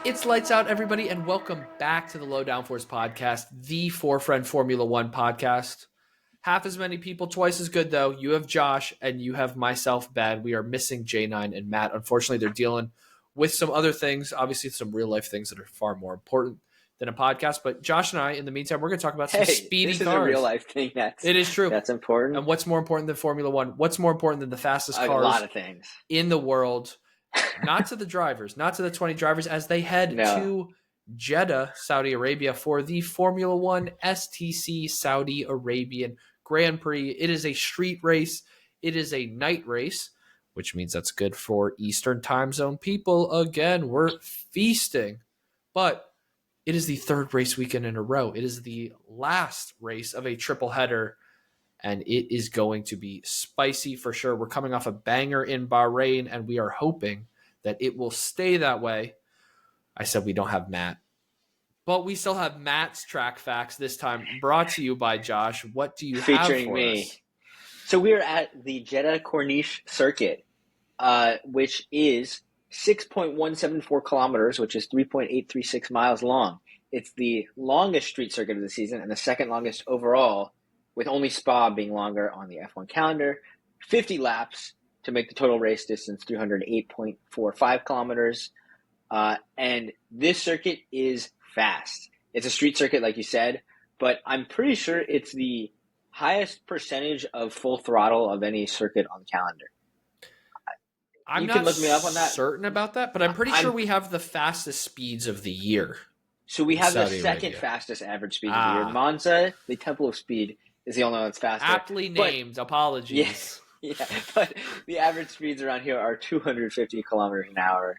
It's lights out, everybody, and welcome back to the Low Downforce podcast, the four-friend Formula One podcast. Half as many people, twice as good, though. You have Josh, and you have myself, Ben. We are missing J9 and Matt. Unfortunately, they're dealing with some other things, obviously some real-life things that are far more important than a podcast. But Josh and I, in the meantime, we're going to talk about some speedy this is cars. A real-life thing. It is true. That's important. And what's more important than Formula One? What's more important than the fastest cars? A lot of things. In the world? Not to the drivers, not to the 20 drivers as they head to Jeddah, Saudi Arabia for the Formula One STC Saudi Arabian Grand Prix. It is a street race. It is a night race, which means that's good for Eastern time zone people. Again, we're feasting. But it is the third race weekend in a row. It is the last race of a triple header, and it is going to be spicy for sure. We're coming off a banger in Bahrain, and we are hoping that it will stay that way. I said we don't have Matt, but we still have Matt's track facts this time, brought to you by Josh. What do you have for me? us? So we are at the Jeddah Corniche Circuit, which is 6.174 kilometers, which is 3.836 miles long. It's the longest street circuit of the season and the second longest overall, with only Spa being longer on the F1 calendar. 50 laps to make the total race distance 308.45 kilometers. And this circuit is fast. It's a street circuit, like you said, but I'm pretty sure it's the highest percentage of full throttle of any circuit on the calendar. I'm not look me up on that. Certain about that, but I'm pretty sure we have the fastest speeds of the year. So we have the second fastest average speed of the year. Monza, the Temple of Speed, is the only one that's faster. Aptly named. Apologies. Yeah, but the average speeds around here are 250 kilometers an hour.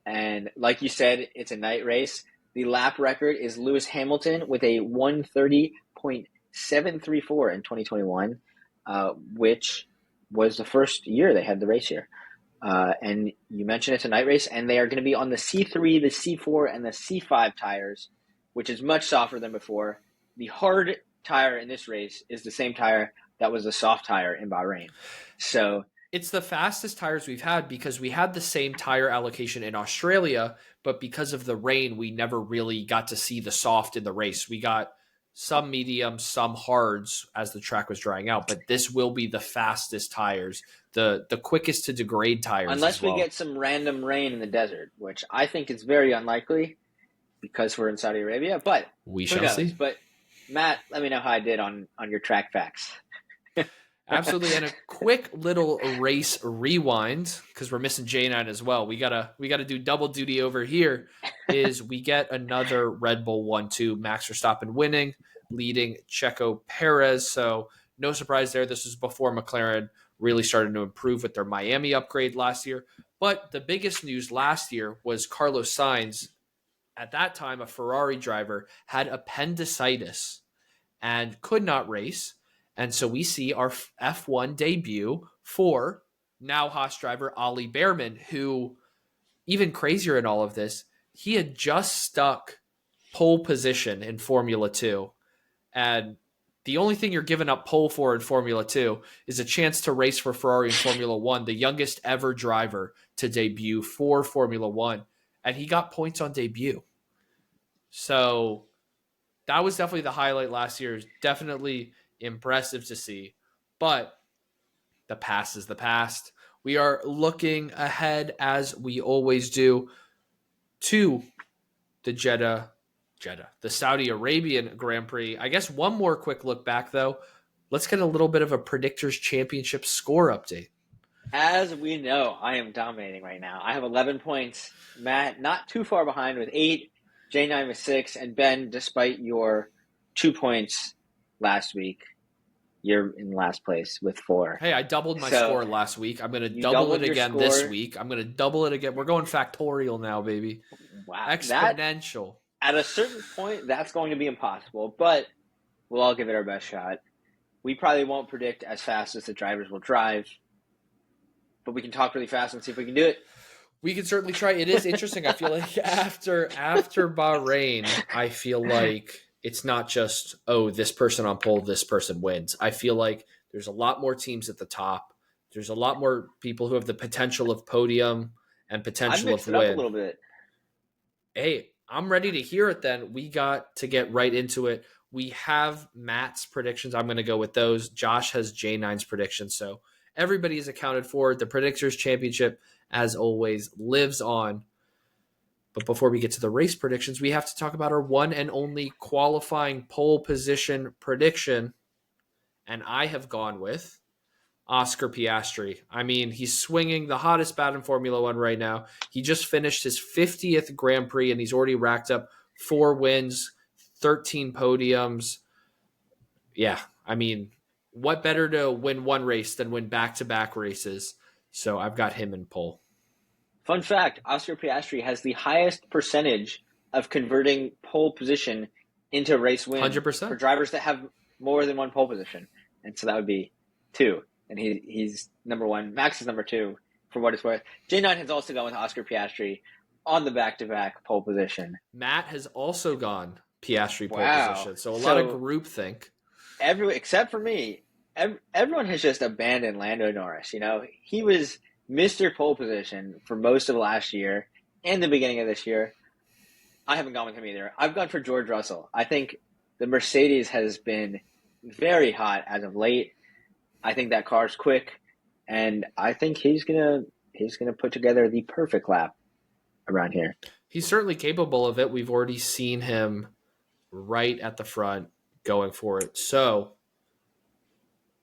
And like you said, it's a night race. The lap record is Lewis Hamilton with a 130.734 in 2021, which was the first year they had the race here. And you mentioned it's a night race, and they are going to be on the C3, the C4, and the C5 tires, which is much softer than before. The hard tire in this race is the same tire that was the soft tire in Bahrain. So it's the fastest tires we've had because we had the same tire allocation in Australia, but because of the rain, we never really got to see the soft in the race. We got some mediums, some hards as the track was drying out, but this will be the fastest tires, the quickest to degrade tires. Unless we get some random rain in the desert, which I think is very unlikely because we're in Saudi Arabia, but we shall see. But Matt, let me know how I did on your track facts. Absolutely, and a quick little race rewind because we're missing J9 as well. We gotta do double duty over here. Is we get another Red Bull 1-2, Max Verstappen winning, leading Checo Perez. So no surprise there. This was before McLaren really started to improve with their Miami upgrade last year. But the biggest news last year was Carlos Sainz, at that time a Ferrari driver, had appendicitis and could not race. And so we see our F1 debut for now Haas driver Ollie Behrman, who, even crazier in all of this, he had just stuck pole position in Formula 2. And the only thing you're giving up pole for in Formula 2 is a chance to race for Ferrari in Formula 1, the youngest ever driver to debut for Formula 1. And he got points on debut. So that was definitely the highlight last year. Definitely impressive to see, but the past is the past. We are looking ahead, as we always do, to the the Saudi Arabian Grand Prix. I guess one more quick look back, though. Let's get a little bit of a Predictors Championship score update. As we know, I am dominating right now. I have 11 points. Matt, not too far behind with 8, J9 with 6, and Ben, despite your 2 points last week, you're in last place with 4. Hey, I doubled my score last week. I'm going to double it again this week. I'm going to double it again. We're going factorial now, baby. Wow. Exponential. At a certain point, that's going to be impossible, but we'll all give it our best shot. We probably won't predict as fast as the drivers will drive, but we can talk really fast and see if we can do it. We can certainly try. It is interesting. I feel like after Bahrain, I feel like it's not just, oh, this person on pole, this person wins. I feel like there's a lot more teams at the top. There's a lot more people who have the potential of podium and potential of win. Up a little bit. Hey, I'm ready to hear it then. We got to get right into it. We have Matt's predictions. I'm going to go with those. Josh has J9's predictions. So everybody is accounted for. The Predictors Championship, as always, lives on. But before we get to the race predictions, we have to talk about our one and only qualifying pole position prediction. And I have gone with Oscar Piastri. I mean, he's swinging the hottest bat in Formula One right now. He just finished his 50th Grand Prix, and he's already racked up 4 wins, 13 podiums. Yeah, I mean, what better to win one race than win back-to-back races? So I've got him in pole. Fun fact, Oscar Piastri has the highest percentage of converting pole position into race win 100%. for drivers that have more than one pole position. And so that would be 2. And he's number 1. Max is number 2, for what it's worth. J9 has also gone with Oscar Piastri on the back-to-back pole position. Matt has also gone Piastri pole position. So a lot of groupthink. Except for me, everyone has just abandoned Lando Norris. He was Mr. Pole Position for most of last year and the beginning of this year. I haven't gone with him either. I've gone for George Russell. I think the Mercedes has been very hot as of late. I think that car's quick, and I think he's gonna put together the perfect lap around here. He's certainly capable of it. We've already seen him right at the front going for it. So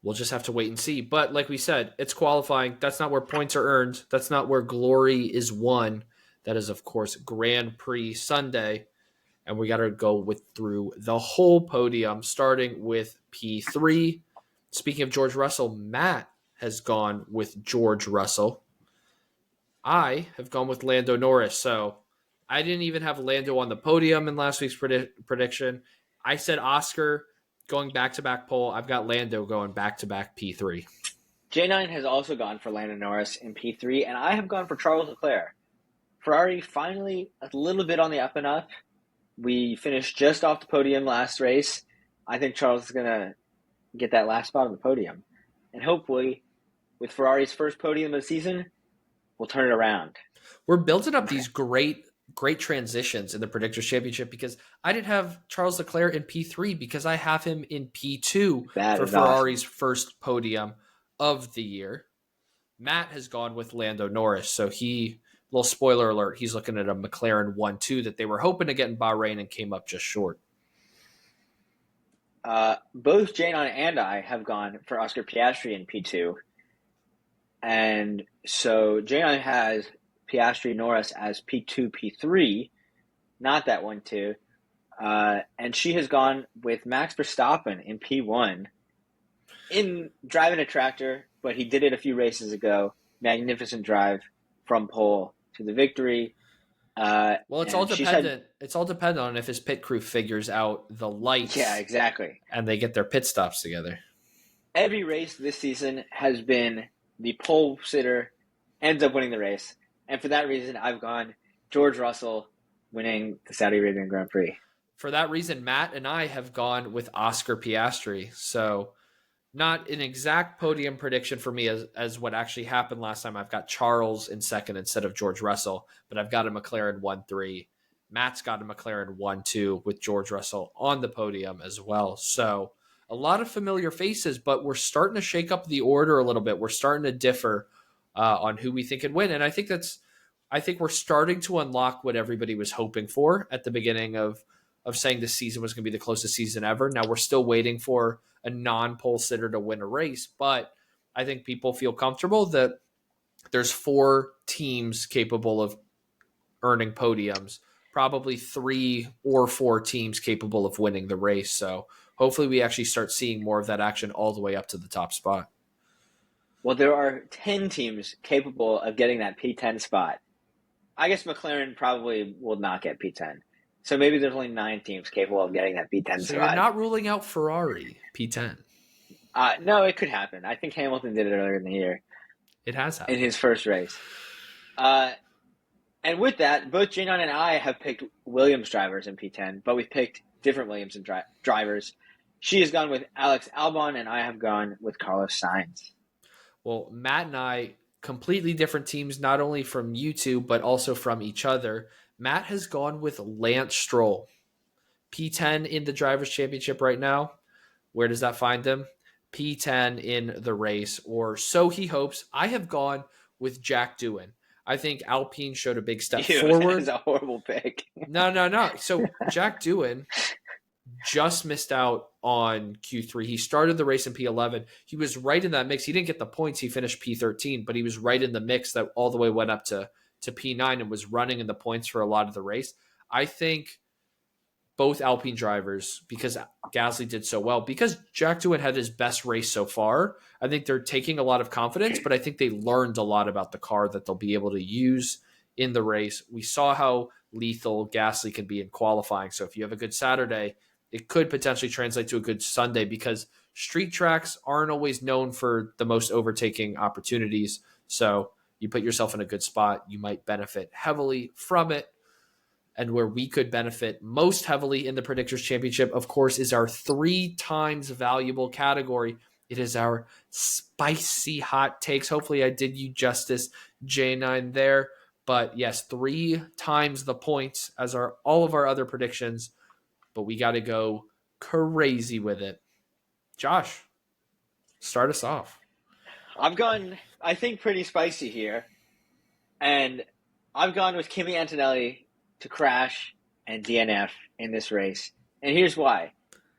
we'll just have to wait and see. But like we said, it's qualifying. That's not where points are earned. That's not where glory is won. That is, of course, Grand Prix Sunday. And we got to go through the whole podium, starting with P3. Speaking of George Russell, Matt has gone with George Russell. I have gone with Lando Norris. So I didn't even have Lando on the podium in last week's prediction. I said Oscar going back-to-back pole. I've got Lando going back-to-back P3. J9 has also gone for Lando Norris in P3, and I have gone for Charles Leclerc. Ferrari finally a little bit on the up and up. We finished just off the podium last race. I think Charles is going to get that last spot on the podium. And hopefully, with Ferrari's first podium of the season, we'll turn it around. We're building up these great transitions in the Predictors Championship because I didn't have Charles Leclerc in P3 because I have him in P2 for Ferrari's first podium of the year. Matt has gone with Lando Norris, so little spoiler alert, he's looking at a McLaren 1-2 that they were hoping to get in Bahrain and came up just short. Both J9 and I have gone for Oscar Piastri in P2. And so J9 has Piastri Norris as P2, P3, not that 1-2. And she has gone with Max Verstappen in P1 in driving a tractor, but he did it a few races ago. Magnificent drive from pole to the victory. Well, it's all dependent. It's all dependent on if his pit crew figures out the lights. Yeah, exactly. And they get their pit stops together. Every race this season has been the pole sitter ends up winning the race. And for that reason, I've gone George Russell winning the Saudi Arabian Grand Prix. For that reason, Matt and I have gone with Oscar Piastri. So not an exact podium prediction for me as what actually happened last time. I've got Charles in second instead of George Russell, but I've got a McLaren 1-3. Matt's got a McLaren 1-2 with George Russell on the podium as well. So a lot of familiar faces, but we're starting to shake up the order a little bit. We're starting to differ on who we think could win. And I think we're starting to unlock what everybody was hoping for at the beginning of saying this season was going to be the closest season ever. Now we're still waiting for a non-pole sitter to win a race, but I think people feel comfortable that there's 4 teams capable of earning podiums, probably 3 or 4 teams capable of winning the race. So hopefully we actually start seeing more of that action all the way up to the top spot. Well, there are 10 teams capable of getting that P10 spot. I guess McLaren probably will not get P10. So maybe there's only 9 teams capable of getting that P10 so spot. You're not ruling out Ferrari P10. No, it could happen. I think Hamilton did it earlier in the year. It has happened. In his first race. And with that, both J9 and I have picked Williams drivers in P10, but we've picked different Williams drivers. She has gone with Alex Albon, and I have gone with Carlos Sainz. Well, Matt and I, completely different teams, not only from you two, but also from each other. Matt has gone with Lance Stroll. P10 in the Drivers' Championship right now. Where does that find him? P10 in the race, or so he hopes. I have gone with Jack Doohan. I think Alpine showed a big step forward. That is a horrible pick. No. So Jack Doohan just missed out on Q3. He started the race in P11. He was right in that mix. He didn't get the points. He finished P13, but he was right in the mix that all the way went up to P9 and was running in the points for a lot of the race. I think both Alpine drivers, because Gasly did so well, because Jack Doohan had his best race so far, I think they're taking a lot of confidence, but I think they learned a lot about the car that they'll be able to use in the race. We saw how lethal Gasly can be in qualifying. So if you have a good Saturday, it could potentially translate to a good Sunday, because street tracks aren't always known for the most overtaking opportunities. So you put yourself in a good spot, you might benefit heavily from it. And where we could benefit most heavily in the Predictors Championship, of course, is our 3 times valuable category. It is our spicy hot takes. Hopefully I did you justice, J9 there. But yes, 3 times the points as are all of our other predictions. But we got to go crazy with it. Josh, start us off. I've gone, I think, pretty spicy here. And I've gone with Kimi Antonelli to crash and DNF in this race. And here's why.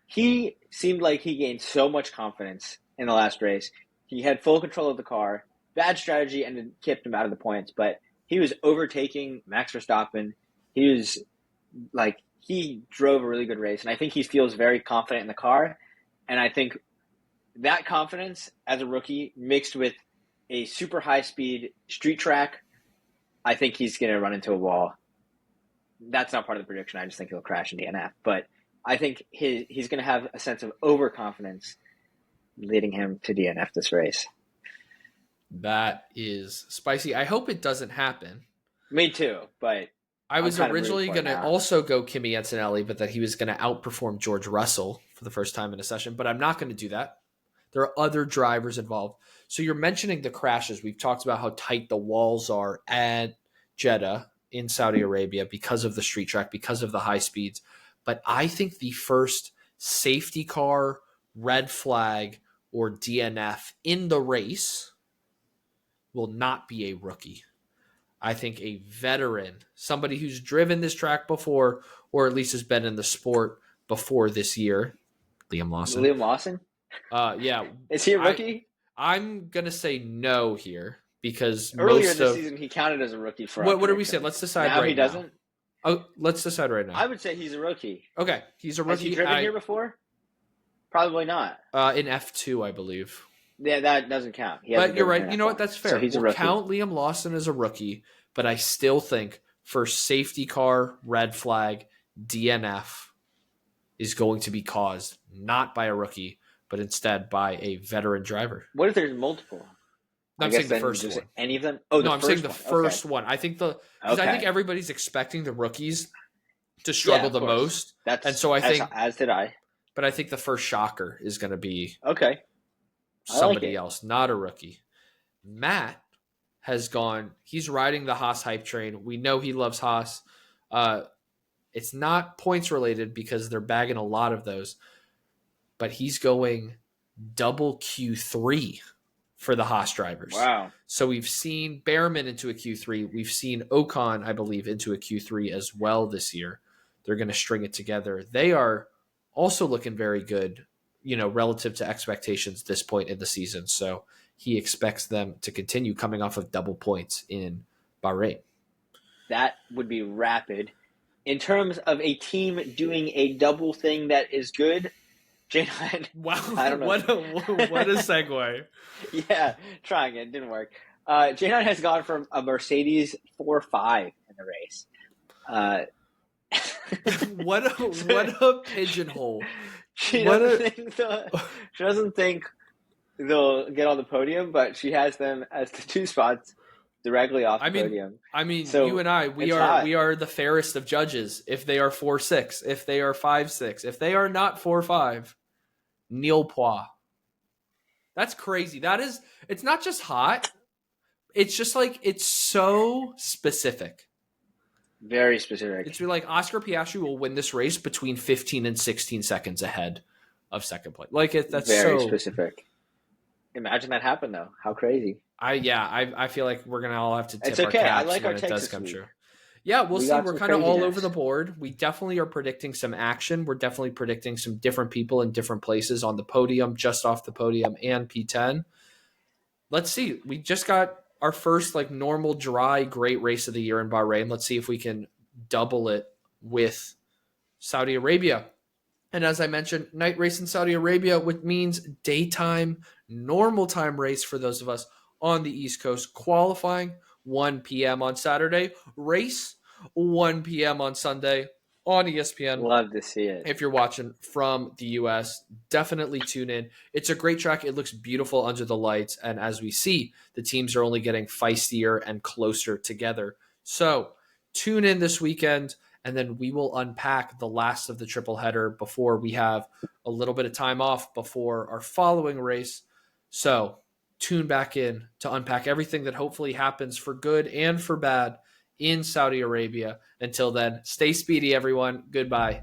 He seemed like he gained so much confidence in the last race. He had full control of the car. Bad strategy and it kept him out of the points. But he was overtaking Max Verstappen. He drove a really good race. And I think he feels very confident in the car. And I think that confidence as a rookie mixed with a super high speed street track, I think he's going to run into a wall. That's not part of the prediction. I just think he'll crash in DNF. But I think he's going to have a sense of overconfidence leading him to DNF this race. That is spicy. I hope it doesn't happen. Me too, but I was originally going to also go Kimi Antonelli, but that he was going to outperform George Russell for the first time in a session. But I'm not going to do that. There are other drivers involved. So you're mentioning the crashes. We've talked about how tight the walls are at Jeddah in Saudi Arabia because of the street track, because of the high speeds. But I think the first safety car, red flag, or DNF in the race will not be a rookie. I think a veteran, somebody who's driven this track before, or at least has been in the sport before this year, Liam Lawson. Yeah. Is he a rookie? I'm going to say no here. Because earlier this season he counted as a rookie for what do we say? Let's decide now right he doesn't? Now. Oh, let's decide right now. I would say he's a rookie. Okay, he's a rookie. Has he driven here before? Probably not. In F2, I believe. Yeah, that doesn't count. But you're right. You know what? That's fair. So he's a rookie. Count Liam Lawson as a rookie, but I still think for safety car, red flag, DNF is going to be caused not by a rookie, but instead by a veteran driver. What if there's multiple? I'm saying the first one. Any of them? Oh, no, I'm saying the first one. I think I think everybody's expecting the rookies to struggle the most. As did I. But I think the first shocker is going to be somebody else, not a rookie. Matt has gone. He's riding the Haas hype train. We know he loves Haas. It's not points related because they're bagging a lot of those. But he's going double Q3 for the Haas drivers. Wow. So we've seen Behrman into a Q3. We've seen Ocon, I believe, into a Q3 as well this year. They're going to string it together. They are also looking very good, relative to expectations this point in the season. So he expects them to continue coming off of double points in Bahrain. That would be rapid. In terms of a team doing a double thing that is good, J9. Wow. I don't know. What a segue. Yeah, trying it. Didn't work. J9 has gone from a Mercedes 4.5 in the race. What a pigeonhole. She doesn't think they'll get on the podium, but she has them as the 2 spots directly off the podium. So you and I, we are the fairest of judges. If they are 4.6, if they are 5.6, if they are not 4.5, Neil Poix. That's crazy. It's not just hot. It's just it's so specific. Very specific. It's like Oscar Piastri will win this race between 15 and 16 seconds ahead of second place. Like that's Very so specific. Imagine that happened though. How crazy. I feel like we're gonna all have to tip It's our okay. I caps like our when it takes does this come week. true. Yeah, we'll We see. got We're some kind of all craziness. over the board. We definitely are predicting some action. We're definitely predicting some different people in different places on the podium, just off the podium, and P10. Let's see. We just got our first like normal, dry, great race of the year in Bahrain. Let's see if we can double it with Saudi Arabia. And as I mentioned, night race in Saudi Arabia, which means daytime, normal time race for those of us on the East Coast. Qualifying 1 p.m. on Saturday, race 1 p.m. on Sunday on ESPN. Love to see it. If you're watching from the US, definitely tune in. It's a great track. It looks beautiful under the lights. And as we see, the teams are only getting feistier and closer together. So tune in this weekend, and then we will unpack the last of the triple header before we have a little bit of time off before our following race. So tune back in to unpack everything that hopefully happens for good and for bad in Saudi Arabia. Until then, stay speedy, everyone. Goodbye.